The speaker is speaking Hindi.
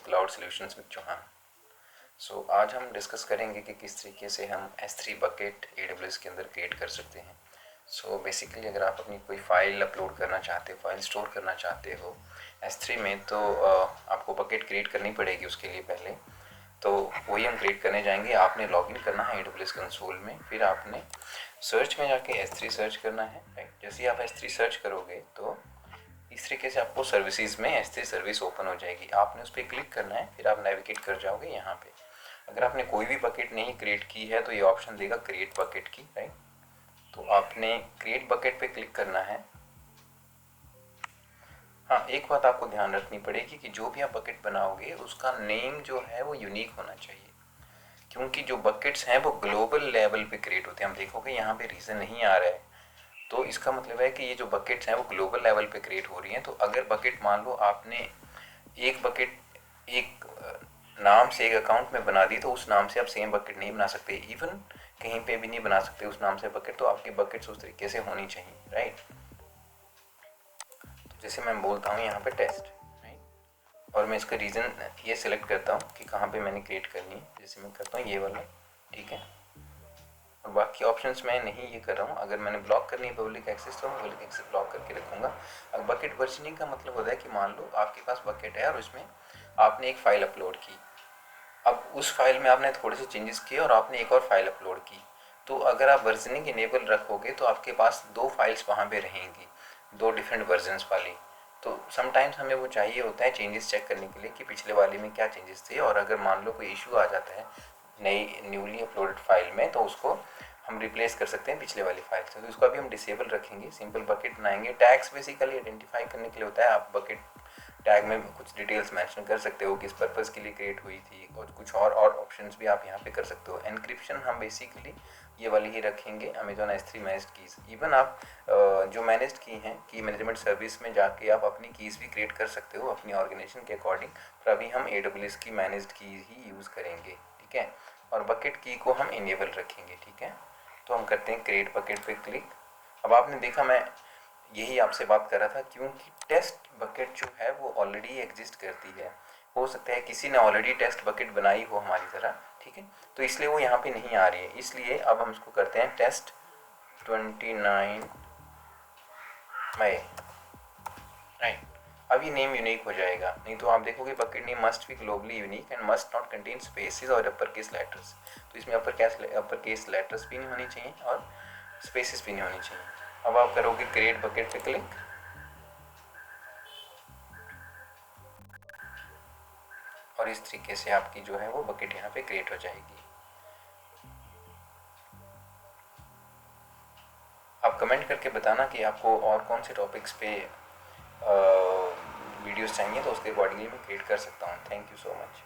Cloud solutions with Chauhan. So आज हम डिस्कस करेंगे कि किस तरीके से हम S3 बकेट AWS के अंदर क्रिएट कर सकते हैं। सो बेसिकली अगर आप अपनी कोई फाइल अपलोड करना चाहते हो, फाइल स्टोर करना चाहते हो S3 में, तो आपको बकेट क्रिएट करनी पड़ेगी उसके लिए पहले। तो वही हम क्रिएट करने जाएंगे। आपने लॉगिन करना है AWS कंसोल में, फिर आपने सर्च में जाके S3 सर्च करना है, राइट। जैसे ही आप S3 सर्च करोगे तो इस तरीके से आपको सर्विसेज में S3 सर्विस ओपन हो जाएगी। आपने उस पर क्लिक करना है, फिर आप नेविगेट कर जाओगे यहाँ पे। अगर आपने कोई भी बकेट नहीं क्रिएट की है तो ये ऑप्शन देगा क्रिएट बकेट की, राइट। तो आपने क्रिएट बकेट पे क्लिक करना है। हाँ, एक बात आपको ध्यान रखनी पड़ेगी कि जो भी आप बकेट बनाओगे उसका नेम जो है वो यूनिक होना चाहिए, क्योंकि जो बकेट्स हैं वो ग्लोबल लेवल पे क्रिएट होते हैं। हम देखोगे यहाँ पे रीज़न नहीं आ रहा है, तो इसका मतलब है कि ये जो बकेट्स हैं वो ग्लोबल लेवल पे क्रिएट हो रही हैं। तो अगर बकेट मान लो आपने एक बकेट एक नाम से एक अकाउंट में बना दी, तो उस नाम से आप सेम बकेट नहीं बना सकते, इवन कहीं पे भी नहीं बना सकते उस नाम से बकेट। तो आपकी बकेट्स उस तरीके से होनी चाहिए, राइट। तो जैसे मैं बोलता हूँ यहाँ पे टेस्ट, राइट, और मैं इसका रीज़न ये सिलेक्ट करता हूँ कि कहाँ पे मैंने क्रिएट करनी है। जैसे मैं करता हूँ ये वाला, ठीक है। और बाकी ऑप्शंस मैं नहीं ये कर रहा हूँ। अगर मैंने ब्लॉक करनी है पब्लिक एक्सेस तो मैं पब्लिक एक्सेस ब्लॉक करके रखूँगा। अब बकेट वर्जनिंग का मतलब होता है कि मान लो आपके पास बकेट है और उसमें आपने एक फ़ाइल अपलोड की। अब उस फाइल में आपने थोड़े से चेंजेस किए और आपने एक और फाइल अपलोड की। तो अगर आप वर्जनिंग इनेबल रखोगे तो आपके पास दो फाइल्स वहाँ पे रहेंगी, दो डिफरेंट वर्जन्स वाली। तो समटाइम्स हमें वो चाहिए होता है चेंजेस चेक करने के लिए कि पिछले वाले में क्या चेंजेस थे, और अगर मान लो कोई इशू आ जाता है नई न्यूली अपलोडेड फाइल में तो उसको हम रिप्लेस कर सकते हैं पिछले वाली फाइल से। तो इसको अभी हम डिसेबल रखेंगे, सिंपल बकेट बनाएंगे। टैग्स बेसिकली आइडेंटिफाई करने के लिए होता है। आप बकेट टैग में कुछ डिटेल्स मेंशन कर सकते हो, किस पर्पस के लिए क्रिएट हुई थी, और कुछ और ऑप्शंस भी आप यहाँ पे कर सकते हो। एनक्रिप्शन हम बेसिकली ये वाली ही रखेंगे, Amazon S3 managed keys. Even आप जो मैनेज्ड की हैं की मैनेजमेंट सर्विस में जाके आप अपनी कीज़ भी क्रिएट कर सकते हो अपनी ऑर्गेनाइजेशन के अकॉर्डिंग। पर अभी हम AWS की मैनेज्ड कीज़ ही यूज़ करेंगे, ठीक है। और बकेट की को हम इनेबल रखेंगे, ठीक है। तो हम करते हैं क्रिएट बकेट पे क्लिक। अब आपने देखा मैं यही आपसे बात कर रहा था, क्योंकि टेस्ट बकेट जो है वो ऑलरेडी एग्जिस्ट करती है। हो सकता है किसी ने ऑलरेडी टेस्ट बकेट बनाई हो हमारी तरह, ठीक है, तो इसलिए वो यहाँ पे नहीं आ रही है। इसलिए अब हम इसको करते हैं टेस्ट 29 मई, राइट। अब ये नेम यूनिक हो जाएगा, नहीं तो आप देखोगे bucket name must be globally unique and must not contain spaces और अपर केस लेटर्स। तो इसमें अपर केस लेटर्स भी नहीं होनी चाहिए और स्पेसेस भी नहीं होनी चाहिए। अब आप करोगे क्रिएट बकेट पे क्लिक, और इस तरीके से आपकी जो है वो बकेट यहाँ पे क्रिएट हो जाएगी। आप कमेंट करके बताना कि आपको और कौन से टॉपिक्स पे वीडियोस चाहिए, तो उसके अकॉर्डिंगली मैं क्रिएट कर सकता हूँ। Thank you so much.